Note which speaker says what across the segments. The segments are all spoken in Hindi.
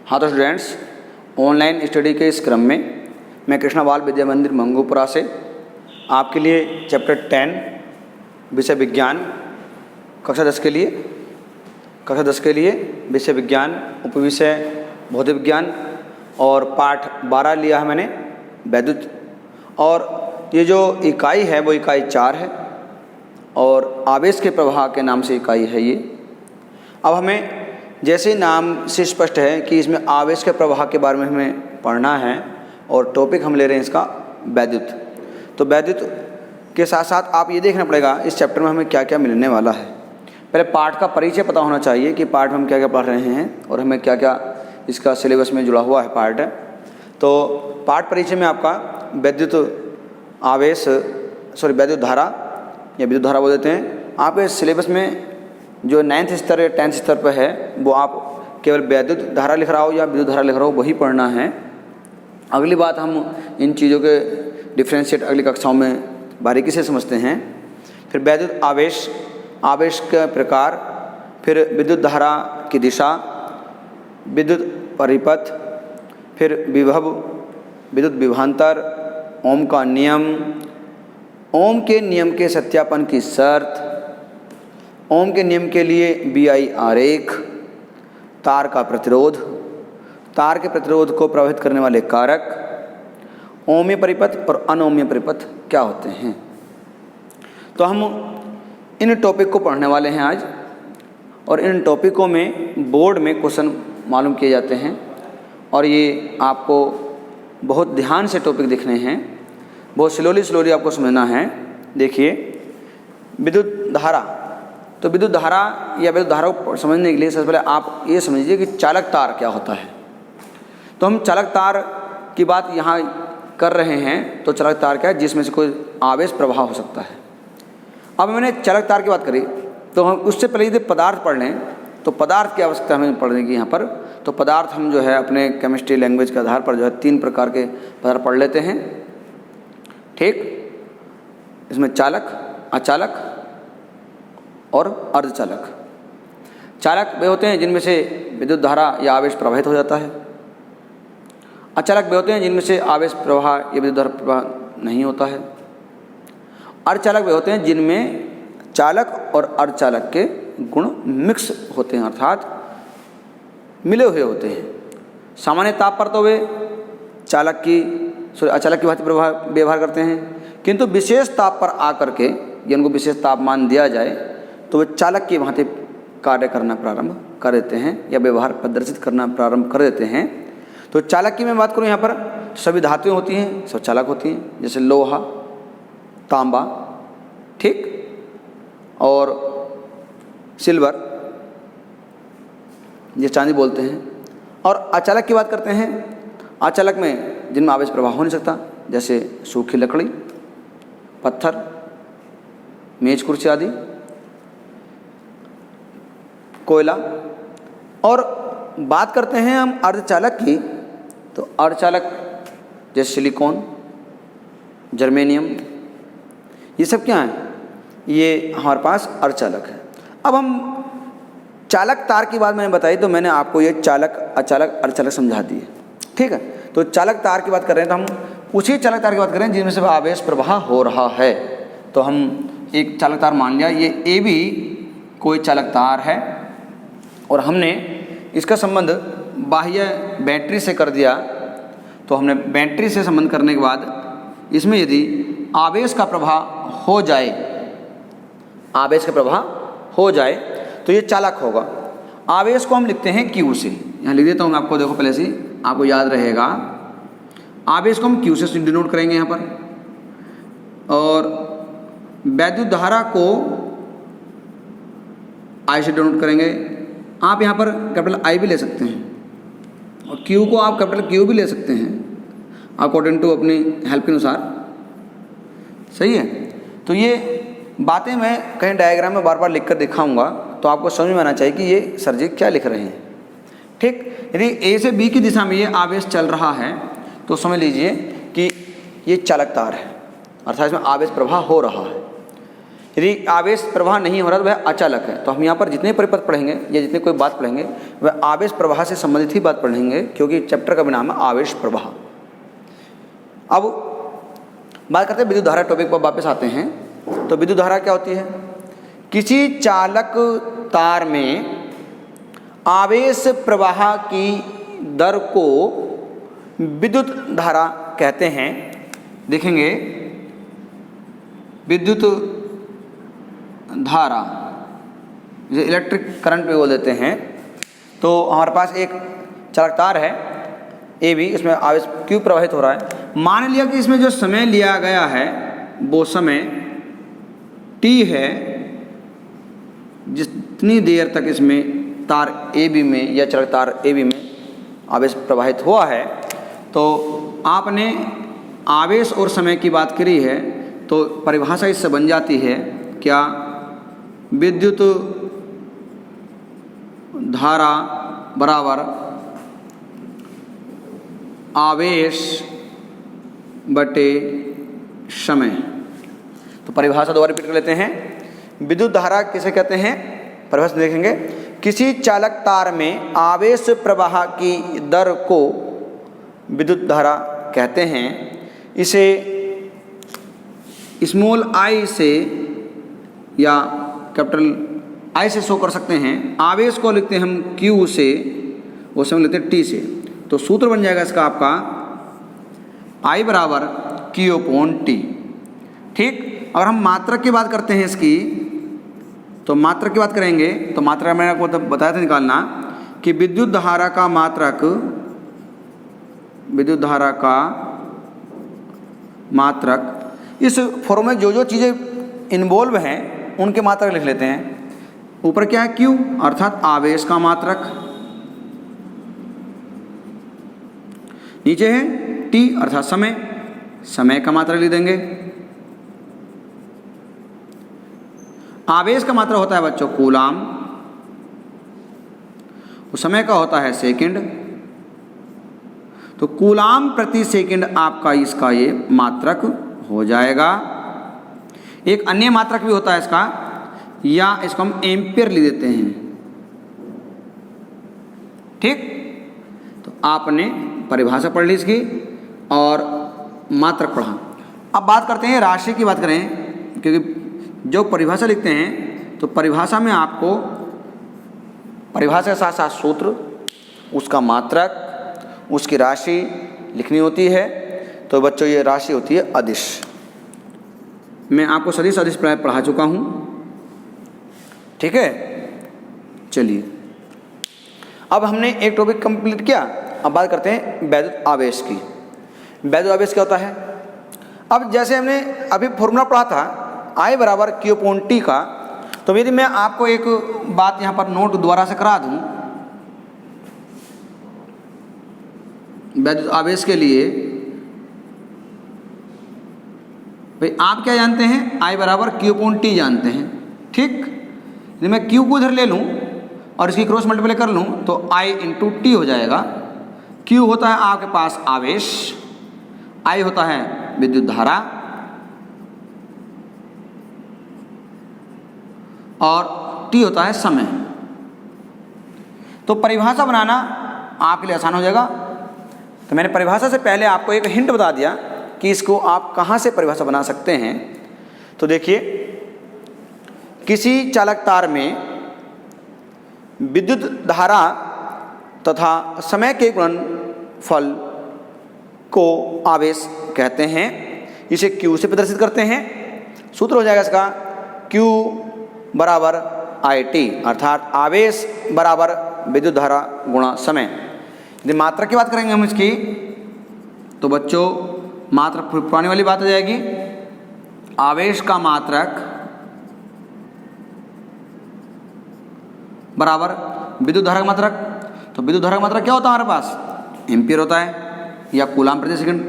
Speaker 1: हाँ तो स्टूडेंट्स, ऑनलाइन स्टडी के इस क्रम में मैं कृष्णा बाल विद्या मंदिर मंगूपुरा से आपके लिए चैप्टर 10 विषय विज्ञान कक्षा 10 के लिए विषय विज्ञान उपविषय भौतिक विज्ञान और पाठ 12 लिया है मैंने वैद्युत। और ये जो इकाई है वो इकाई 4 है और आवेश के प्रवाह के नाम से इकाई है ये। अब हमें जैसे नाम से स्पष्ट है कि इसमें आवेश के प्रवाह के बारे में हमें पढ़ना है और टॉपिक हम ले रहे हैं इसका वैद्युत। तो वैद्युत के साथ साथ आप ये देखना पड़ेगा इस चैप्टर में हमें क्या क्या मिलने वाला है। पहले पाठ का परिचय पता होना चाहिए कि पाठ में हम क्या क्या पढ़ रहे हैं और हमें क्या क्या इसका सिलेबस में जुड़ा हुआ है पार्ट है। तो पाठ परिचय में आपका वैद्युत धारा या विद्युत धारा बोल देते हैं। आपके सिलेबस में जो 9th स्तर या 10th स्तर पर है वो आप केवल वैद्युत धारा लिख रहा हो या विद्युत धारा लिख रहा हो वही पढ़ना है। अगली बात हम इन चीज़ों के डिफ्रेंशिएट अगली कक्षाओं में बारीकी से समझते हैं। फिर वैद्युत आवेश का प्रकार, फिर विद्युत धारा की दिशा, विद्युत परिपथ, फिर विभव, विद्युत विभवांतर, ओम का नियम, ओम के नियम के सत्यापन की शर्त, ओम के नियम के लिए BI आरेख, तार का प्रतिरोध, तार के प्रतिरोध को प्रभावित करने वाले कारक, ओमीय परिपथ और अनोमीय परिपथ क्या होते हैं। तो हम इन टॉपिक को पढ़ने वाले हैं आज और इन टॉपिकों में बोर्ड में क्वेश्चन मालूम किए जाते हैं और ये आपको बहुत ध्यान से टॉपिक देखने हैं, बहुत स्लोली आपको समझना है। देखिए विद्युत धारा, तो विद्युत धारा या विद्युत धारा को समझने के लिए सबसे पहले आप ये समझिए कि चालक तार क्या होता है। तो हम चालक तार की बात यहाँ कर रहे हैं। तो चालक तार क्या है? जिसमें से कोई आवेश प्रवाह हो सकता है। अब मैंने चालक तार की बात करी तो हम उससे पहले यदि पदार्थ पढ़ लें तो पदार्थ की आवश्यकता हमें पढ़ने की यहाँ पर। तो पदार्थ हम जो है अपने केमिस्ट्री लैंग्वेज के आधार पर जो है 3 प्रकार के पदार्थ पढ़ लेते हैं, ठीक। इसमें चालक, अचालक और अर्धचालक। चालक वे होते हैं जिनमें से विद्युत धारा या आवेश प्रवाहित हो जाता है। अचालक वे होते हैं जिनमें से आवेश प्रवाह या विद्युत धारा प्रवाह नहीं होता है। अर्धचालक वे होते हैं जिनमें चालक और अर्धचालक के गुण मिक्स होते हैं, अर्थात मिले हुए होते हैं। सामान्य ताप पर तो वे अचालक की भांति व्यवहार करते हैं, किंतु विशेष ताप पर आकर के या उनको विशेष तापमान दिया जाए तो वे चालक की भांति कार्य करना प्रारंभ कर देते हैं या व्यवहार प्रदर्शित करना प्रारंभ कर देते हैं। तो चालक की मैं बात करूं, यहाँ पर सभी धातुएं होती हैं, सब चालक होती हैं, जैसे लोहा, तांबा, ठीक, और सिल्वर, ये चांदी बोलते हैं। और अचालक की बात करते हैं। अचालक में जिनमें आवेश प्रवाह हो नहीं सकता, जैसे सूखी लकड़ी, पत्थर, मेज कुर्सी आदि, कोयला। और बात करते हैं हम अर्धचालक की, तो अर्धचालक जैसे सिलिकॉन, जर्मेनियम, ये सब क्या है? ये हमारे पास अर्धचालक है। अब हम चालक तार की बात मैंने बताई तो मैंने आपको ये चालक, अचालक, अर्धचालक समझा दिए, ठीक है। तो चालक तार की बात कर रहे हैं तो हम उसी चालक तार की बात कर रहे हैं जिनमें से आवेश प्रवाह हो रहा है। तो हम एक चालक तार मान लिया, ये AB कोई चालक तार है और हमने इसका संबंध बाह्य बैटरी से कर दिया। तो हमने बैटरी से संबंध करने के बाद इसमें यदि आवेश का प्रवाह हो जाए, तो ये चालक होगा। आवेश को हम लिखते हैं Q से, यहाँ लिख देता हूँ मैं आपको, देखो पहले से आपको याद रहेगा। आवेश को हम Q से डिनोट करेंगे यहाँ पर, और वैद्युत धारा को I से डिनोट करेंगे। आप यहाँ पर कैपिटल I भी ले सकते हैं और Q को आप कैपिटल Q भी ले सकते हैं अकॉर्डिंग टू अपनी हेल्प के अनुसार, सही है। तो ये बातें मैं कहीं डायग्राम में बार बार लिख कर दिखाऊंगा तो आपको समझ में आना चाहिए कि ये सर जी क्या लिख रहे हैं, ठीक। यदि A से B की दिशा में ये आवेश चल रहा है तो समझ लीजिए कि ये चालक तार है, अर्थात इसमें आवेश प्रवाह हो रहा है। यदि आवेश प्रवाह नहीं हो रहा तो वह अचालक है। तो हम यहाँ पर जितने परिपथ पढ़ेंगे या जितने कोई बात पढ़ेंगे वह आवेश प्रवाह से संबंधित ही बात पढ़ेंगे, क्योंकि चैप्टर का भी नाम है आवेश प्रवाह। अब बात करते हैं विद्युत धारा टॉपिक पर वापस आते हैं। तो विद्युत धारा क्या होती है? किसी चालक तार में आवेश प्रवाह की दर को विद्युत धारा कहते हैं। देखेंगे विद्युत धारा जिसे इलेक्ट्रिक करंट भी बोल देते हैं। तो हमारे पास एक चालक तार है ए बी, इसमें आवेश Q प्रवाहित हो रहा है। मान लिया कि इसमें जो समय लिया गया है वो समय T है, जितनी देर तक इसमें तार ए बी में या चालक तार ए बी में आवेश प्रवाहित हुआ है। तो आपने आवेश और समय की बात करी है, तो परिभाषा इससे बन जाती है क्या? विद्युत धारा बराबर आवेश बटे समय। तो परिभाषा दोबारा रिपीट कर लेते हैं। विद्युत धारा किसे कहते हैं? परिभाषा देखेंगे, किसी चालक तार में आवेश प्रवाह की दर को विद्युत धारा कहते हैं। इसे स्मॉल आई से या कैपिटल आई से शो कर सकते हैं। आवेश को लिखते हैं हम Q से, वो समय लिखते हैं T से। तो सूत्र बन जाएगा इसका आपका I बराबर Q/T। ठीक। अगर हम मात्रक की बात करते हैं इसकी, तो मात्रक की बात करेंगे तो मात्रक मैंने आपको बताया था निकालना कि विद्युत धारा का मात्रक, विद्युत धारा का मात्रक, इस फॉर्म में जो जो चीज़ें इन्वॉल्व हैं उनके मात्रक लिख लेते हैं। ऊपर क्या है? Q अर्थात आवेश का मात्रक, नीचे है T अर्थात समय, समय का मात्रक लिख देंगे। आवेश का मात्रक होता है बच्चों कूलाम, उस समय का होता है सेकंड। तो कूलाम प्रति सेकंड आपका इसका ये मात्रक हो जाएगा। एक अन्य मात्रक भी होता है इसका, या इसको हम एम्पियर लिख देते हैं। ठीक। तो आपने परिभाषा पढ़ ली इसकी और मात्रक पढ़ा। अब बात करते हैं राशि की बात करें, क्योंकि जो परिभाषा लिखते हैं तो परिभाषा में आपको परिभाषा के साथ साथ सूत्र, उसका मात्रक, उसकी राशि लिखनी होती है। तो बच्चों ये राशि होती है अदिश। मैं आपको सदिश अदिश प्राय पढ़ा चुका हूँ। ठीक है, चलिए अब हमने एक टॉपिक कंप्लीट किया। अब बात करते हैं वैद्युत आवेश की। वैद्युत आवेश क्या होता है? अब जैसे हमने अभी फॉर्मूला पढ़ा था I बराबर Q/T का, तो यदि मैं आपको एक बात यहाँ पर नोट दोबारा से करा दूँ वैद्युत आवेश के लिए, भाई आप क्या जानते हैं? I बराबर Q/T जानते हैं। ठीक। यदि मैं Q को इधर ले लूँ और इसकी क्रॉस मल्टीप्लाई कर लूँ तो I × T हो जाएगा। Q होता है आपके पास आवेश, I होता है विद्युत धारा और T होता है समय। तो परिभाषा बनाना आपके लिए आसान हो जाएगा। तो मैंने परिभाषा से पहले आपको एक हिंट बता दिया कि इसको आप कहाँ से परिभाषा बना सकते हैं। तो देखिए, किसी चालक तार में विद्युत धारा तथा समय के गुणनफल को आवेश कहते हैं। इसे Q से प्रदर्शित करते हैं। सूत्र हो जाएगा इसका Q बराबर IT, अर्थात आवेश बराबर विद्युत धारा गुणा समय। यदि मात्रक की बात करेंगे हम इसकी, तो बच्चों मात्रक पुरानी वाली बात आ जाएगी। आवेश का मात्रक बराबर विद्युत धारा का मात्रक। तो विद्युत धारा का मात्रक क्या होता है हमारे पास? एम्पियर होता है, या कूलाम प्रति सेकंड।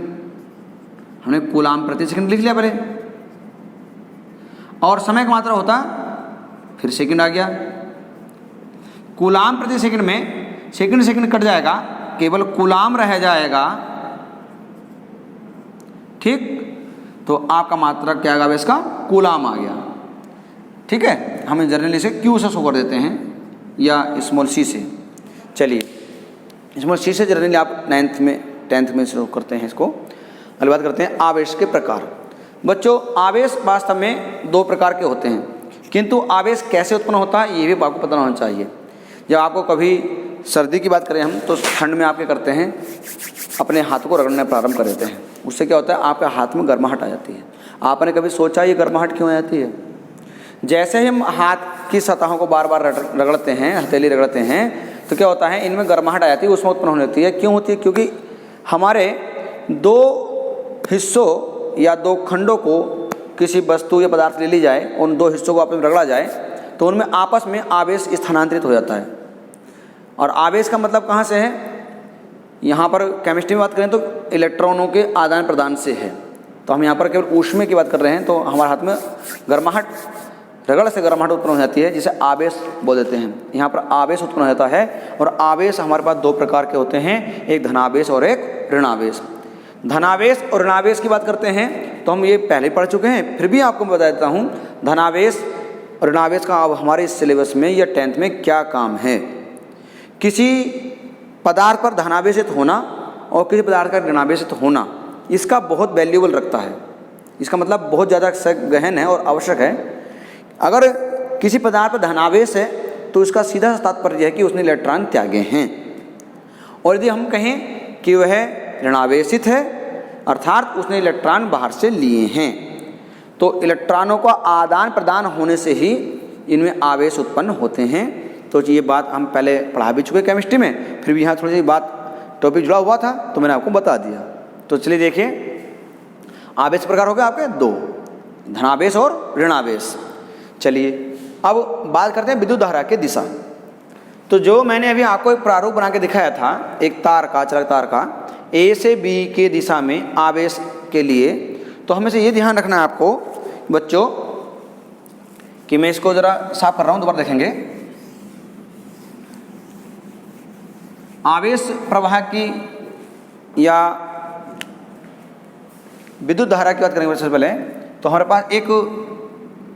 Speaker 1: हमने कूलाम प्रति सेकंड लिख लिया पहले। और समय का मात्रा होता, फिर सेकंड आ गया। कूलाम प्रति सेकंड में सेकंड सेकंड कट जाएगा, केवल कूलाम रह जाएगा। ठीक। तो आपका मात्रक क्या आ गया? इसका कूलाम आ गया। ठीक है, हम जनरली इसे क्यू से शो कर देते हैं या स्मॉल सी से। चलिए स्मॉल सी से जनरली आप 9th में 10th में शो करते हैं इसको। अगली बात करते हैं आवेश के प्रकार। बच्चों आवेश वास्तव में 2 प्रकार के होते हैं, किंतु आवेश कैसे उत्पन्न होता है ये भी आपको पता होना चाहिए। जब आपको कभी सर्दी की बात करें हम, तो ठंड में आप क्या करते हैं, अपने हाथों को रगड़ना प्रारंभ कर देते हैं। उससे क्या होता है, आपके हाथ में गर्माहट आ जाती है। आपने कभी सोचा ये गर्माहट क्यों आ जाती है? जैसे ही हम हाथ की सतहों को बार बार रगड़ते हैं, हथेली रगड़ते हैं, तो क्या होता है, इनमें गर्माहट आ जाती है, उसमें उत्पन्न होने लगती है। क्यों होती है? क्योंकि हमारे 2 हिस्सों या 2 खंडों को किसी वस्तु या पदार्थ ले ली जाए, उन 2 हिस्सों को आपस में रगड़ा जाए, तो उनमें आपस में आवेश स्थानांतरित हो जाता है। और आवेश का मतलब कहाँ से है? यहाँ पर केमिस्ट्री में बात करें तो इलेक्ट्रॉनों के आदान प्रदान से है। तो हम यहाँ पर केवल ऊष्मा की बात कर रहे हैं, तो हमारे हाथ में गर्माहट, रगड़ से गर्माहट उत्पन्न हो जाती है, जिसे आवेश बोल देते हैं। यहाँ पर आवेश उत्पन्न हो जाता है। और आवेश हमारे पास 2 प्रकार के होते हैं, एक धनावेश और एक ऋणावेश। धनावेश और ऋणावेश की बात करते हैं तो हम ये पहले पढ़ चुके हैं, फिर भी आपको बता देता हूँ धनावेश और ऋणावेश का अब हमारे इस सिलेबस में या 10th में क्या काम है। किसी पदार्थ पर धनावेशित होना और किसी पदार्थ का ऋणावेशित होना, इसका बहुत वैल्यूबल रखता है। इसका मतलब बहुत ज़्यादा गहन है और आवश्यक है। अगर किसी पदार्थ पर धनावेश है तो इसका सीधा तात्पर्य है कि उसने इलेक्ट्रॉन त्यागे हैं। और यदि हम कहें कि वह ऋणावेशित है, अर्थात उसने इलेक्ट्रॉन बाहर से लिए हैं, तो इलेक्ट्रॉनों का आदान प्रदान होने से ही इनमें आवेश उत्पन्न होते हैं। तो ये बात हम पहले पढ़ा भी चुके केमिस्ट्री में, फिर भी यहाँ थोड़ी सी बात टॉपिक जुड़ा हुआ था तो मैंने आपको बता दिया। तो चलिए देखिए, आवेश प्रकार हो गए आपके 2, धनावेश और ऋणावेश। चलिए अब बात करते हैं विद्युत धारा की दिशा। तो जो मैंने अभी आपको एक प्रारूप बना के दिखाया था, एक तार का, चालक तार का, ए से बी के दिशा में आवेश के लिए, तो हमें से ये ध्यान रखना है आपको बच्चों कि मैं इसको ज़रा साफ कर रहा हूँ, दोबारा देखेंगे। आवेश प्रवाह की या विद्युत धारा की बात करेंगे सबसे पहले, तो हमारे पास एक,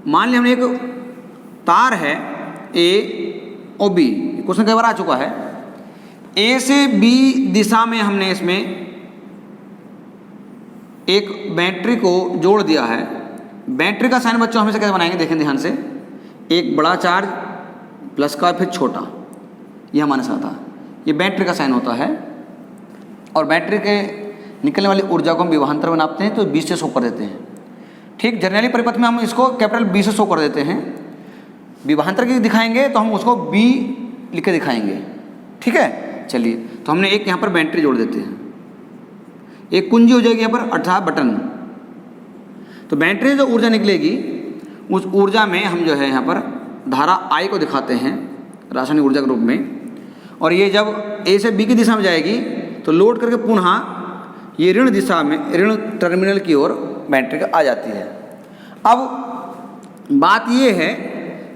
Speaker 1: मान लिया हमने एक तार है ए और बी, क्वेश्चन कई बार आ चुका है। ए से बी दिशा में हमने इसमें एक बैटरी को जोड़ दिया है। बैटरी का साइन बच्चों हमेशा कैसे बनाएंगे, देखें ध्यान से, एक बड़ा चार्ज प्लस का फिर छोटा, यह हमारे साथ आता है, ये बैटरी का साइन होता है। और बैटरी के निकलने वाली ऊर्जा को हम विभवांतर में नापते हैं तो 20 से शो कर देते हैं। ठीक, जर्नली परिपथ में हम इसको कैपिटल बी से शो कर देते हैं। विभवांतर की दिखाएंगे तो हम उसको बी लिख के दिखाएंगे। ठीक है, चलिए, तो हमने एक यहाँ पर बैटरी जोड़ देते हैं, एक कुंजी हो जाएगी यहाँ पर, अर्थात बटन। तो बैटरी से जो ऊर्जा निकलेगी उस ऊर्जा में हम जो है यहाँ पर धारा I को दिखाते हैं रासायनिक ऊर्जा के रूप में। और ये जब ए से बी की दिशा में जाएगी तो लोड करके पुनः ये ऋण दिशा में, ऋण टर्मिनल की ओर बैटरी का आ जाती है। अब बात ये है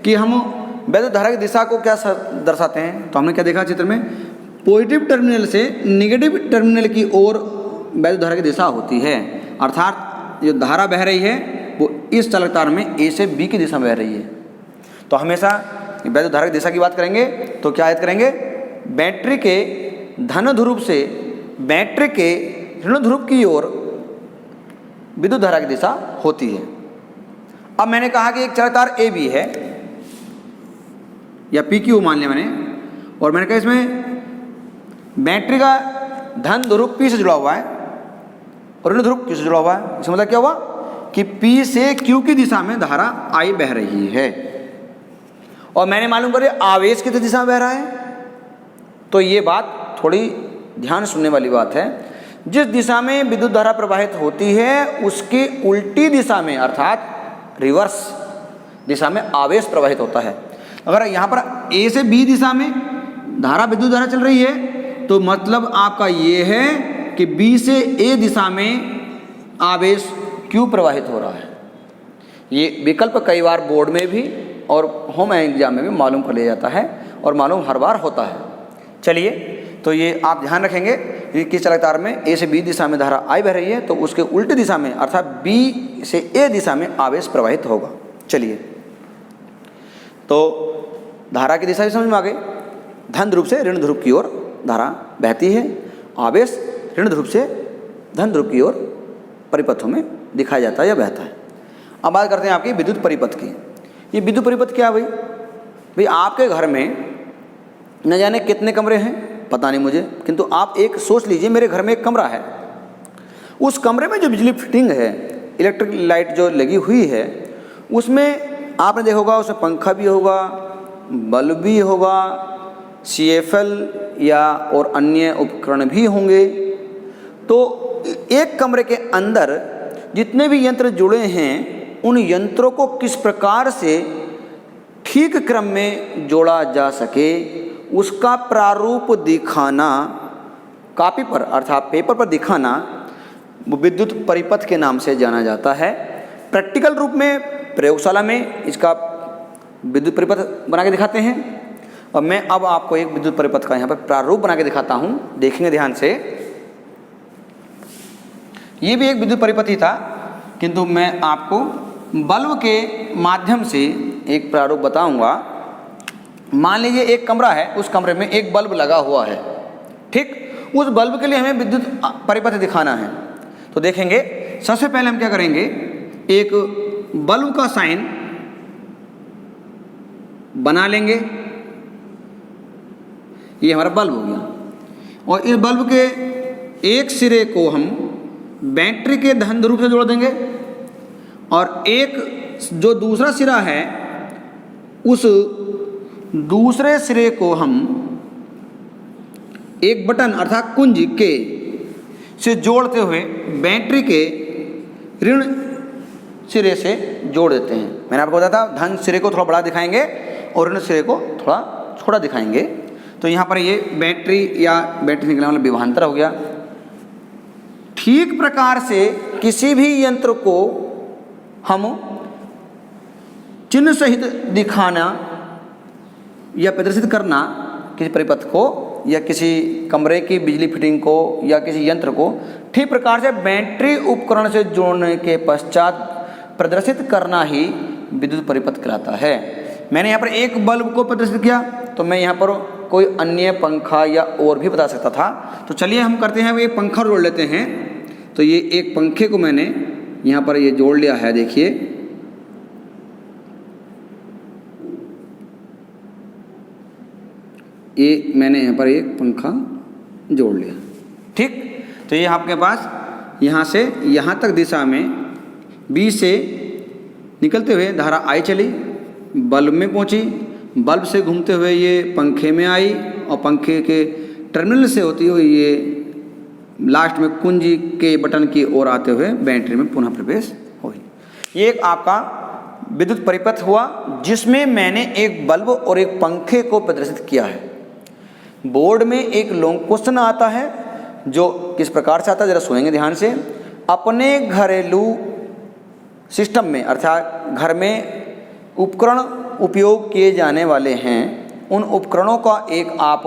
Speaker 1: कि हम वैद्युत धारा की दिशा को क्या दर्शाते हैं, तो हमने क्या देखा चित्र में, पॉजिटिव टर्मिनल से नेगेटिव टर्मिनल की ओर वैद्युत धारा की दिशा होती है। अर्थात जो धारा बह रही है वो इस चालक तार में ए से बी की दिशा में बह रही है। तो हमेशा वैद्युत धारा की दिशा की बात करेंगे तो क्या याद करेंगे, बैटरी के धन ध्रुव से बैटरी के ऋण ध्रुव की ओर विद्युत धारा की दिशा होती है। अब मैंने कहा कि एक चालक तार ए बी है या पी क्यू मान लिया मैंने, और मैंने कहा इसमें बैटरी का धन ध्रुव पी से जुड़ा हुआ है और ऋण ध्रुव क्यू से जुड़ा हुआ है। इसका मतलब क्या हुआ कि पी से क्यू की दिशा में धारा आई बह रही है। और मैंने मालूम कर दिया आवेश किस दिशा में बह रहा है। तो ये बात थोड़ी ध्यान सुनने वाली बात है। जिस दिशा में विद्युत धारा प्रवाहित होती है उसके उल्टी दिशा में, अर्थात रिवर्स दिशा में आवेश प्रवाहित होता है। अगर यहाँ पर ए से बी दिशा में धारा, विद्युत धारा चल रही है, तो मतलब आपका ये है कि बी से ए दिशा में आवेश क्यों प्रवाहित हो रहा है। ये विकल्प कई बार बोर्ड में भी और होम एग्जाम में भी मालूम कर लिया जाता है और मालूम हर बार होता है। चलिए, तो ये आप ध्यान रखेंगे कि किस चालक तार में ए से बी दिशा में धारा आई बह रही है तो उसके उल्टी दिशा में, अर्थात बी से ए दिशा में आवेश प्रवाहित होगा। चलिए, तो धारा की दिशा भी समझ में आ गई। धन ध्रुव से ऋण ध्रुव की ओर धारा बहती है। आवेश ऋण ध्रुव से धन ध्रुव की ओर परिपथों में दिखाया जाता है या बहता है। अब बात करते हैं आपकी विद्युत परिपथ की। ये विद्युत परिपथ क्या है भाई आपके घर में न जाने कितने कमरे हैं, पता नहीं मुझे, किंतु आप एक सोच लीजिए मेरे घर में एक कमरा है। उस कमरे में जो बिजली फिटिंग है, इलेक्ट्रिक लाइट जो लगी हुई है, उसमें आपने देखा होगा उसमें पंखा भी होगा, बल्ब भी होगा, CFL या और अन्य उपकरण भी होंगे। तो एक कमरे के अंदर जितने भी यंत्र जुड़े हैं उन यंत्रों को किस प्रकार से ठीक क्रम में जोड़ा जा सके उसका प्रारूप दिखाना, कॉपी पर अर्थात पेपर पर दिखाना विद्युत परिपथ के नाम से जाना जाता है। प्रैक्टिकल रूप में प्रयोगशाला में इसका विद्युत परिपथ बना के दिखाते हैं। और मैं अब आपको एक विद्युत परिपथ का यहाँ पर प्रारूप बना के दिखाता हूँ, देखेंगे ध्यान से। ये भी एक विद्युत परिपथ ही था, किंतु मैं आपको बल्ब के माध्यम से एक प्रारूप बताऊंगा। मान लीजिए एक कमरा है, उस कमरे में एक बल्ब लगा हुआ है, ठीक। उस बल्ब के लिए हमें विद्युत परिपथ दिखाना है। तो देखेंगे सबसे पहले हम क्या करेंगे, एक बल्ब का साइन बना लेंगे। ये हमारा बल्ब हो गया और इस बल्ब के एक सिरे को हम बैटरी के धन ध्रुव से जोड़ देंगे और एक जो दूसरा सिरा है उस दूसरे सिरे को हम एक बटन अर्थात कुंजी के से जोड़ते हुए बैटरी के ऋण सिरे से जोड़ देते हैं। मैंने आपको बताया था धन सिरे को थोड़ा बड़ा दिखाएंगे और ऋण सिरे को थोड़ा छोटा दिखाएंगे। तो यहाँ पर ये बैटरी या बैटरी निकलने वाला विभवांतर हो गया। ठीक प्रकार से किसी भी यंत्र को हम चिन्ह सहित दिखाना या प्रदर्शित करना, किसी परिपथ को या किसी कमरे की बिजली फिटिंग को या किसी यंत्र को ठीक प्रकार से बैटरी उपकरण से जोड़ने के पश्चात प्रदर्शित करना ही विद्युत परिपथ कहलाता है। मैंने यहाँ पर एक बल्ब को प्रदर्शित किया, तो मैं यहाँ पर कोई अन्य पंखा या और भी बता सकता था। तो चलिए हम करते हैं, एक पंखा जोड़ लेते हैं। तो ये एक पंखे को मैंने यहाँ पर ये जोड़ लिया है, देखिए। ये मैंने यहाँ पर एक पंखा जोड़ लिया, ठीक। तो ये आपके पास यहाँ से यहाँ तक दिशा में B से निकलते हुए धारा I चली, बल्ब में पहुँची, बल्ब से घूमते हुए ये पंखे में आई और पंखे के टर्मिनल से होती हुई ये लास्ट में कुंजी के बटन की ओर आते हुए बैटरी में पुनः प्रवेश हुई। ये एक आपका विद्युत परिपथ हुआ जिसमें मैंने एक बल्ब और एक पंखे को प्रदर्शित किया है। बोर्ड में एक लॉन्ग क्वेश्चन आता है जो किस प्रकार से आता है, जरा सुनेंगे ध्यान से। अपने घरेलू सिस्टम में अर्थात घर में उपकरण उपयोग किए जाने वाले हैं, उन उपकरणों का एक आप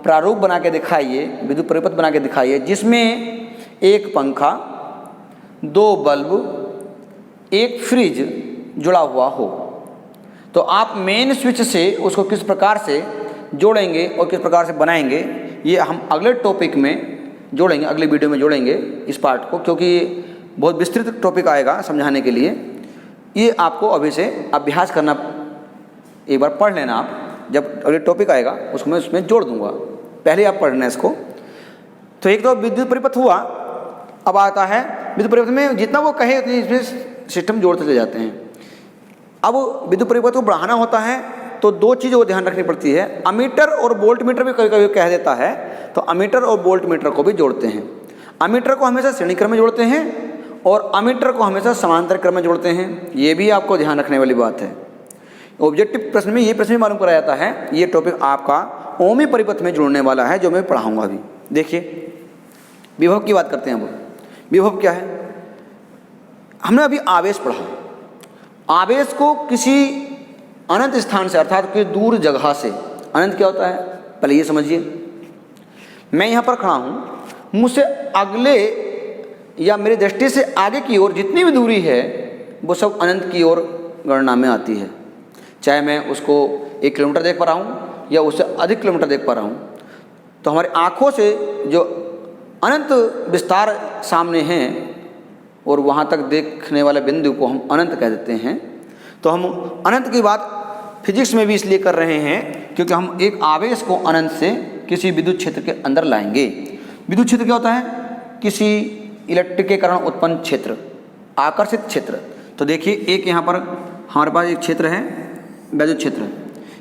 Speaker 1: प्रारूप बना के दिखाइए, विद्युत परिपथ बना के दिखाइए, जिसमें एक पंखा, दो बल्ब, एक फ्रिज जुड़ा हुआ हो। तो आप मेन स्विच से उसको किस प्रकार से जोड़ेंगे और किस प्रकार से बनाएंगे, ये हम अगले टॉपिक में जोड़ेंगे, अगले वीडियो में जोड़ेंगे इस पार्ट को, क्योंकि बहुत विस्तृत टॉपिक आएगा समझाने के लिए। ये आपको अभी से अभ्यास करना, एक बार पढ़ लेना आप, जब अगले टॉपिक आएगा उसको मैं उसमें जोड़ दूंगा, पहले आप पढ़ना इसको। तो एक तो विद्युत परिपथ हुआ। अब आता है विद्युत परिपथ में जितना वो कहे उतनी इसमें सिस्टम जोड़ते चले जाते हैं। अब विद्युत परिपथ को बढ़ाना होता है तो दो चीज़ों को ध्यान रखनी पड़ती है। अमीटर और वोल्ट मीटर भी कभी कभी कह देता है, तो अमीटर और वोल्ट मीटर को भी जोड़ते हैं। अमीटर को हमेशा श्रेणी क्रम में जोड़ते हैं और अमीटर को हमेशा समांतर क्रम में जोड़ते हैं। ये भी आपको ध्यान रखने वाली बात है। ऑब्जेक्टिव प्रश्न में ये प्रश्न भी मालूम कराया जाता है। ये टॉपिक आपका ओमी परिपथ में जुड़ने वाला है, जो मैं पढ़ाऊंगा अभी। देखिए विभव की बात करते हैं। अब विभव क्या है, हमने अभी आवेश पढ़ा। आवेश को किसी अनंत स्थान से अर्थात कोई दूर जगह से, अनंत क्या होता है पहले ये समझिए। मैं यहाँ पर खड़ा हूँ, मुझसे अगले या मेरी दृष्टि से आगे की ओर जितनी भी दूरी है वो सब अनंत की ओर गणना में आती है। चाहे मैं उसको 1 किलोमीटर देख पा रहा हूँ या उससे अधिक किलोमीटर देख पा रहा हूँ। तो हमारी आँखों से जो अनंत विस्तार सामने हैं और वहाँ तक देखने वाले बिंदु को हम अनंत कह देते हैं। तो हम अनंत की बात फिजिक्स में भी इसलिए कर रहे हैं क्योंकि हम एक आवेश को अनंत से किसी विद्युत क्षेत्र के अंदर लाएंगे। विद्युत क्षेत्र क्या होता है? किसी इलेक्ट्रिक के कारण उत्पन्न क्षेत्र, आकर्षित क्षेत्र। तो देखिए एक यहाँ पर हमारे पास एक क्षेत्र है विद्युत क्षेत्र,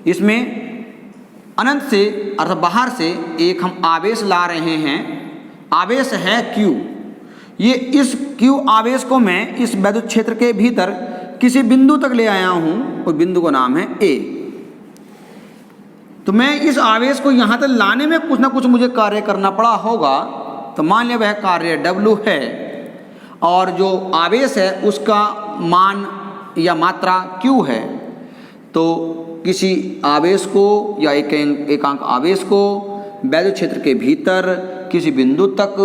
Speaker 1: इसमें अनंत से अर्थात बाहर से एक हम आवेश ला रहे हैं। आवेश है Q। ये इस Q आवेश को मैं इस विद्युत क्षेत्र के भीतर किसी बिंदु तक ले आया हूं और बिंदु का नाम है A। तो मैं इस आवेश को यहां तक लाने में कुछ ना कुछ मुझे कार्य करना पड़ा होगा। तो मान लिया वह कार्य W है और जो आवेश है उसका मान या मात्रा Q है। तो किसी आवेश को या एकांक आवेश को विद्युत क्षेत्र के भीतर किसी बिंदु तक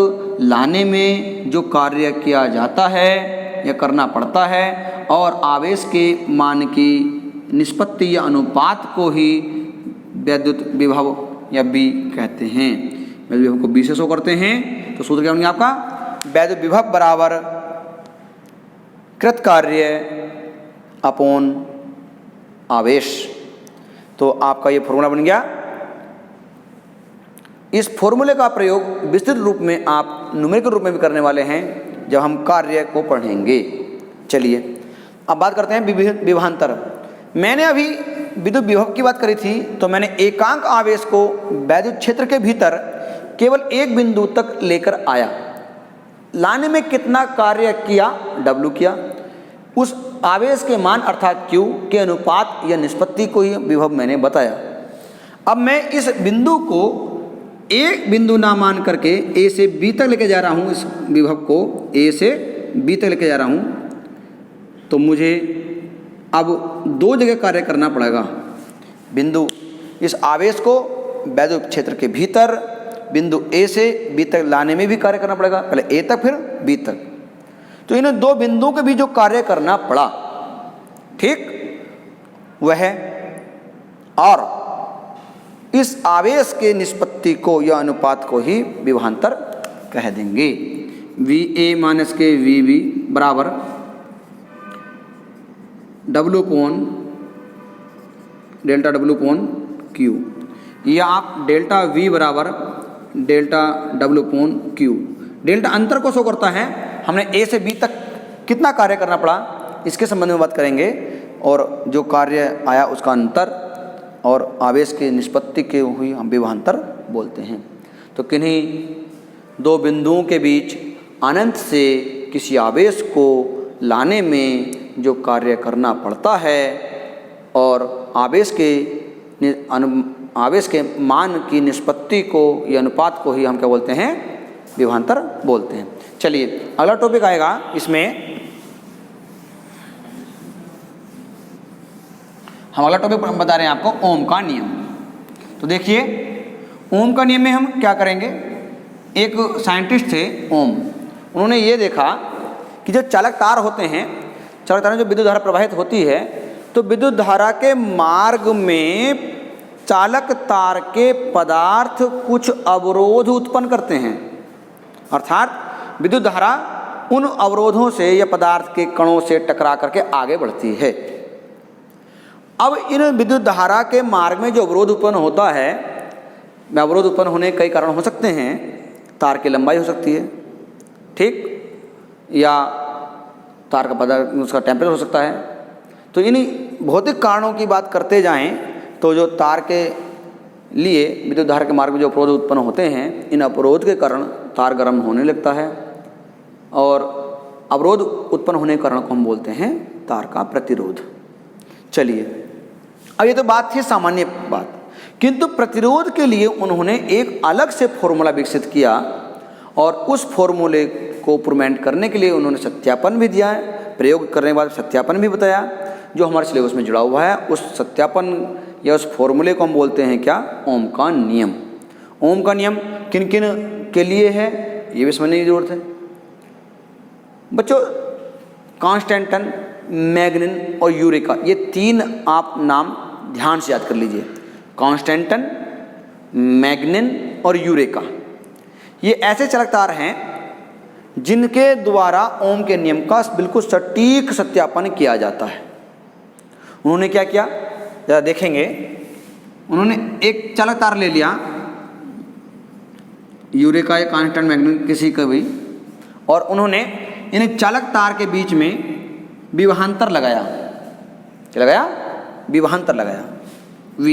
Speaker 1: लाने में जो कार्य किया जाता है या करना पड़ता है और आवेश के मान की निष्पत्ति या अनुपात को ही विद्युत विभव या B कहते हैं। विद्युत विभव को B से शो करते हैं। तो सूत्र क्या बनेगा आपका? विद्युत विभव बराबर कृत कार्य अपॉन आवेश। तो आपका ये फॉर्मूला बन गया। इस फॉर्मूले का प्रयोग विस्तृत रूप में आप न्यूमेरिकल रूप में भी करने वाले हैं जब हम कार्य को पढ़ेंगे। चलिए अब बात करते हैं विभवांतर। मैंने अभी विद्युत विभव की बात करी थी तो मैंने एकांक आवेश को विद्युत क्षेत्र के भीतर केवल एक बिंदु तक लेकर आया। लाने में कितना कार्य किया? W किया। उस आवेश के मान अर्थात Q के अनुपात या निष्पत्ति को ही विभव मैंने बताया। अब मैं इस बिंदु को एक बिंदु ना मान करके A से B तक लेके जा रहा हूँ। इस विभव को A से B तक लेके जा रहा हूँ। तो मुझे अब 2 जगह कार्य करना पड़ेगा। बिंदु इस आवेश को विद्युत क्षेत्र के भीतर बिंदु A से B तक लाने में भी कार्य करना पड़ेगा, पहले A तक फिर B तक। तो इन 2 बिंदुओं के बीच जो कार्य करना पड़ा, ठीक, वह और इस आवेश के निष्पत्ति को या अनुपात को ही विभवांतर कह देंगे। VA माइनस के VB बराबर W upon delta W upon Q, या आप डेल्टा V बराबर delta W upon Q। Delta अंतर को शो करता है। हमने A से B तक कितना कार्य करना पड़ा इसके संबंध में बात करेंगे और जो कार्य आया उसका अंतर और आवेश की निष्पत्ति के हुई हम विभवांतर बोलते हैं। तो किन्हीं 2 बिंदुओं के बीच अनंत से किसी आवेश को लाने में जो कार्य करना पड़ता है और आवेश के मान की निष्पत्ति को या अनुपात को ही हम क्या बोलते हैं? विभवांतर बोलते हैं। चलिए अगला टॉपिक आएगा। इसमें हम अगला टॉपिक बता रहे हैं आपको ओम का नियम। तो देखिए ओम का नियम में हम क्या करेंगे। एक साइंटिस्ट थे ओम, उन्होंने ये देखा कि जो चालक तार होते हैं, चालक तार में जो विद्युत धारा प्रवाहित होती है, तो विद्युत धारा के मार्ग में चालक तार के पदार्थ कुछ अवरोध उत्पन्न करते हैं। अर्थात विद्युत धारा उन अवरोधों से या पदार्थ के कणों से टकरा करके आगे बढ़ती है। अब इन विद्युत धारा के मार्ग में जो अवरोध उत्पन्न होता है, अवरोध उत्पन्न होने के कई कारण हो सकते हैं। तार की लंबाई हो सकती है, ठीक, या तार का पदार्थ उसका टेम्परेचर हो सकता है। तो इन भौतिक कारणों की बात करते जाएं तो जो तार के लिए विद्युत धारा के मार्ग में जो अवरोध उत्पन्न होते हैं, इन अवरोध के कारण तार गर्म होने लगता है और अवरोध उत्पन्न होने के कारण को हम बोलते हैं तार का प्रतिरोध। चलिए अब ये तो बात थी सामान्य बात, किंतु प्रतिरोध के लिए उन्होंने एक अलग से फॉर्मूला विकसित किया और उस फॉर्मूले को प्रूवमेंट करने के लिए उन्होंने सत्यापन भी दिया है। प्रयोग करने के बाद सत्यापन भी बताया जो हमारे सिलेबस में जुड़ा हुआ है। उस सत्यापन या उस फॉर्मूले को हम बोलते हैं क्या? ओम का नियम। ओम का नियम किन किन के लिए है ये भी समझने की जरूरत है बच्चों। कांस्टेंटन मैग्निन और यूरेका, ये 3 आप नाम ध्यान से याद कर लीजिए। कॉन्स्टेंटन, मैग्निन और यूरेका, ये ऐसे चालक तार हैं जिनके द्वारा ओम के नियम का बिल्कुल सटीक सत्यापन किया जाता है। उन्होंने क्या किया, जरा देखेंगे। उन्होंने एक चालक तार ले लिया, यूरेका या कांस्टेंट, मैग्निन, किसी का भी, और उन्होंने इन चालक तार के बीच में विभवांतर लगाया। क्या लगाया? विभवांतर लगाया, V,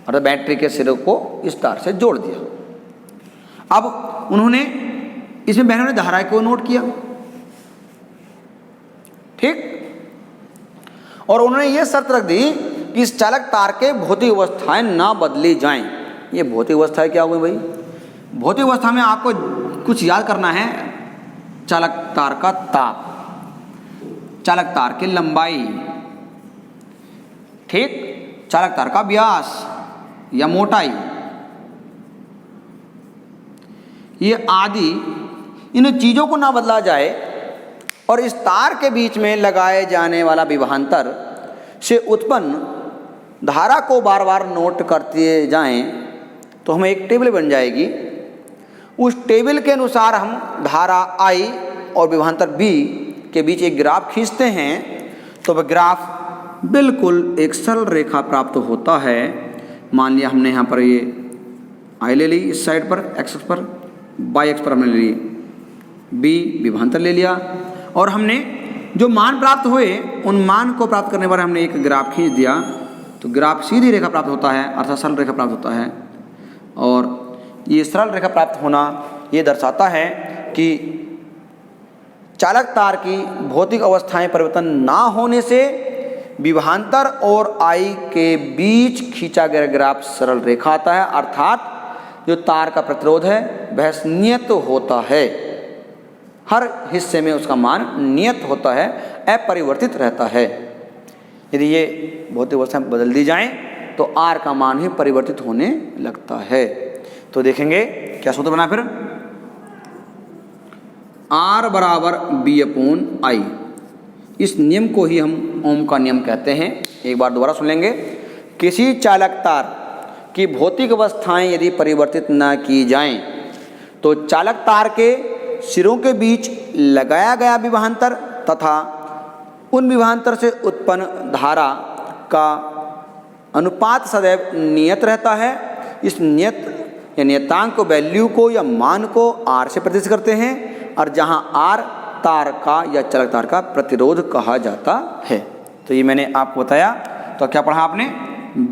Speaker 1: और बैटरी के सिरों को इस तार से जोड़ दिया। अब उन्होंने इसमें बहनों ने धारा को नोट किया, ठीक, और उन्होंने ये शर्त रख दी कि इस चालक तार के भौतिक अवस्थाएं ना बदली जाएं। ये भौतिक अवस्थाएं क्या हो गई भाई? भौतिक अवस्था में आपको कुछ याद करना है। चालक तार का ताप, चालक तार की लंबाई, ठीक, चालक तार का व्यास या मोटाई, ये आदि इन चीजों को ना बदला जाए और इस तार के बीच में लगाए जाने वाला विभवांतर से उत्पन्न धारा को बार बार नोट करते जाएं, तो हमें एक टेबल बन जाएगी। उस टेबल के अनुसार हम धारा I और विभवांतर B के बीच एक ग्राफ खींचते हैं, तो वह ग्राफ बिल्कुल एक सरल रेखा प्राप्त होता है। मान लिया हमने यहाँ पर ये I ले ली, इस साइड पर x पर, y एक्स पर हमने ले ली B, विभवांतर ले लिया, और हमने जो मान प्राप्त हुए उन मान को प्राप्त करने पर हमने एक ग्राफ खींच दिया, तो ग्राफ सीधी रेखा प्राप्त होता है, अर्थात सरल रेखा प्राप्त होता है। और ये सरल रेखा प्राप्त होना ये दर्शाता है कि चालक तार की भौतिक अवस्थाएं परिवर्तन ना होने से विभवांतर और I के बीच खींचा गया ग्राफ सरल रेखा आता है, अर्थात जो तार का प्रतिरोध है वह नियत होता है। हर हिस्से में उसका मान नियत होता है, अपरिवर्तित रहता है। यदि ये भौतिक अवस्थाएं बदल दी जाएं तो R का मान ही परिवर्तित होने लगता है। तो देखेंगे क्या सूत्र बना फिर, R बराबर B/I। इस नियम को ही हम ओम का नियम कहते हैं। एक बार दोबारा सुन लेंगे। किसी चालक तार की भौतिक अवस्थाएं यदि परिवर्तित न की जाएं तो चालक तार के सिरों के बीच लगाया गया विभवांतर तथा उन विभवांतर से उत्पन्न धारा का अनुपात सदैव नियत रहता है। इस नियत या नियतांक को, वैल्यू को या मान को R से प्रतिष्ठित करते हैं, और जहां R तार का या चालक तार का प्रतिरोध कहा जाता है। तो ये मैंने आपको बताया। तो क्या पढ़ा आपने?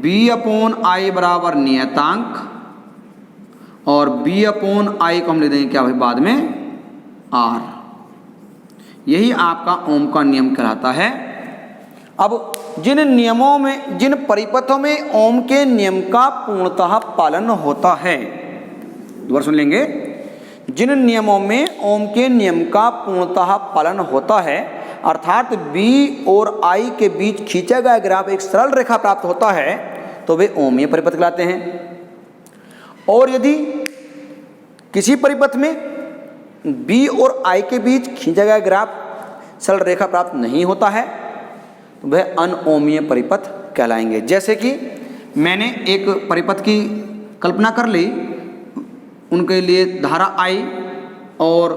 Speaker 1: B/I बराबर नियतांक, और B/I को हम ले देंगे क्या भाई बाद में R। यही आपका ओम का नियम कहलाता है। अब जिन नियमों में, जिन परिपथों में ओम के नियम का पूर्णतः पालन होता है, दोबारा सुन लेंगे, जिन नियमों में ओम के नियम का पूर्णतः पालन होता है, अर्थात B और I के बीच खींचा गया ग्राफ एक सरल रेखा प्राप्त होता है, तो वे ओमीय परिपथ कहलाते हैं। और यदि किसी परिपथ में B और I के बीच खींचा गया ग्राफ सरल रेखा प्राप्त नहीं होता है, तो वह अनओमीय परिपथ कहलाएंगे। जैसे कि मैंने एक परिपथ की कल्पना कर ली, उनके लिए धारा I और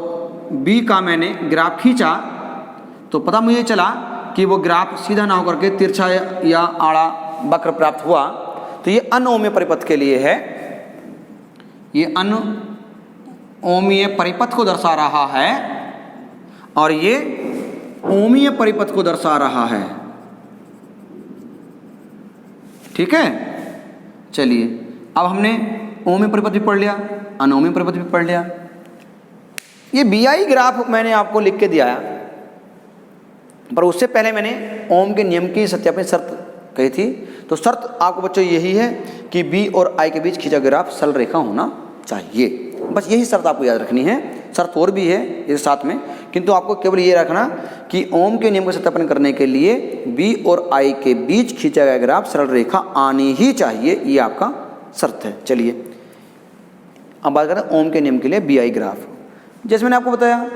Speaker 1: B का मैंने ग्राफ खींचा, तो पता मुझे चला कि वो ग्राफ सीधा ना होकर के तिरछा या आड़ा वक्र प्राप्त हुआ, तो ये अनओमीय परिपथ के लिए है। ये अनओमीय परिपथ को दर्शा रहा है और ये ओमीय परिपथ को दर्शा रहा है। ठीक है, चलिए अब हमने ओमीय परिपथ भी पढ़ लिया, अनओमीय परिपथ भी पढ़ लिया। ये BI ग्राफ मैंने आपको लिख के दिया है, पर उससे पहले मैंने ओम के नियम की सत्यापन शर्त कही थी। तो शर्त आपको बच्चों यही है कि B और I के बीच खींचा ग्राफ सरल रेखा होना चाहिए। बस यही शर्त आपको याद रखनी है। शर्त और भी है इस साथ में, किंतु आपको केवल ये रखना कि ओम के नियम का सत्यापन करने के लिए B और I के बीच खींचा गया ग्राफ सरल रेखा आनी ही चाहिए, ये आपका शर्त है। चलिए अब बात करते हैं ओम के नियम के लिए BI ग्राफ। जैसे मैंने आपको बताया